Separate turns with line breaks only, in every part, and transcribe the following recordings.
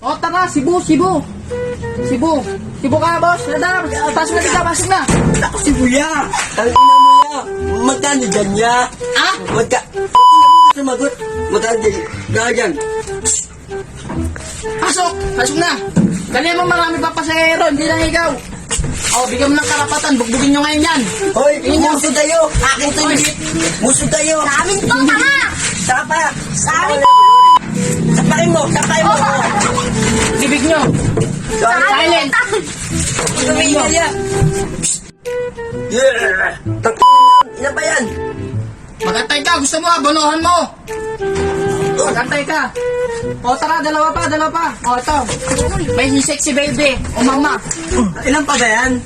O, tara, Cebu. Cebu ka, boss. Radar, pasok na dito, pasok na.
Ako si Buya. Tangina mo ya. Magkano dyan ya?
Ah?
Sumagot. Magkano dyan?
Pasok na. Dali mo, marami pa pasahero, hindi lang ikaw. O, bigyan mo ng karapatan, bugbugin nyo ngayon yan.
Hoy, muso tayo. Akin to yun. Muso tayo.
Sa amin to, tanga!
Sapa.
Sa amin to!
Sapakin mo.
Bibig nyo. Silent.
Tumingin ya. Ilan ba yan?
Magantay ka, gusto mo, abonohan mo. Magantay ka. O, tara, dalawa pa. O, ito. May sexy baby. O, mama.
Ilan pa ba yan?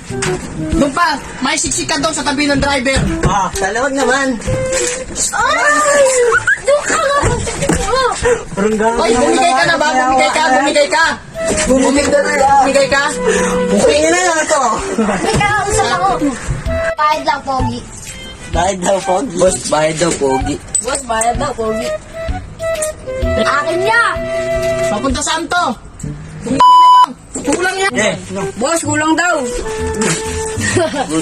Doon pa, may siksik ka doon sa tabi ng driver.
Salawag naman.
Doon ka nga!
Hoy, bumigay ka na ba? Bumigay ka. Bumigay ka.
Tingin na lang ito.
May kakausap ako. Kahit lang, Pogi.
Bayad daw, Pogi. Boss, bayad daw, Pogi.
Boss, bayad daw, Pogi. Akin niya!
Papunta saan to? Bumigay na lang. Kulang yan.
Boss, kulang daw.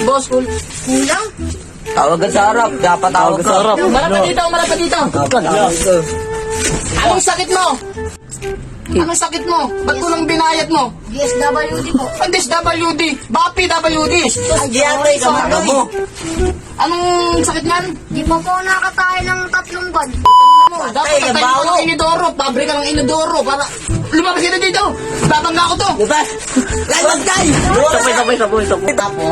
Boss,
Kulang?
Tawagan sa harap. Dapat tawag sa harap.
Malapad dito. Anong sakit mo? Ba't kulang binayad mo?
DSWD po.
Ang DSWD. Baka PWD.
Ang giyatay ka mga mo.
Anong sakit niyan?
Di pa po nakatayo ng 3 buwan.
Dapat
Patay,
patay
baho.
mo ng inidoro. Pabrika ng inidoro. Para lumabas ka na dito. Babangga ko to.
Diba? Lagtay! Sabay. Tapo.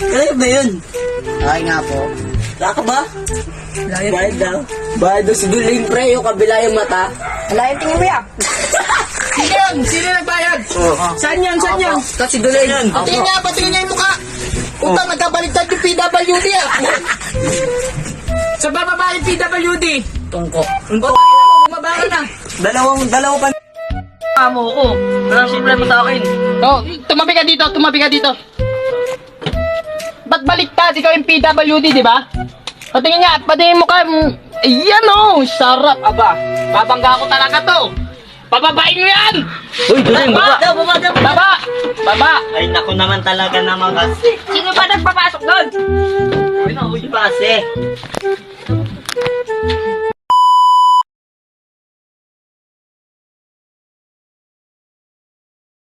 Kaya ba yun?
Ay nga po.
Laka ba? Bayad daw. Bayad daw si Duling pre, yung kabila yung mata.
Wala yung tingin mo yan.
Sino yun? Sino nagbayad? Saan yan?
Kasi Duling.
Patingin niya yung mukha. Utang, nagkabaliktad yung PWD ah. Sa bababa yung PWD.
Tungko.
Bumaba ka na.
Dalawa pa.
Amo ko. Walang problema sa akin.
Oh, tumabi ka dito. Ba't baliktad? Ikaw yung PWD, di ba? Patingin mo ka. Ayan oh, sarap. Aba, babangga ko talaga to. Pababain mo yan!
Uy, Duling, baba.
Baba!
Ay, naku naman talaga naman kasi.
Sino ba nagpapasok doon?
Uy, base.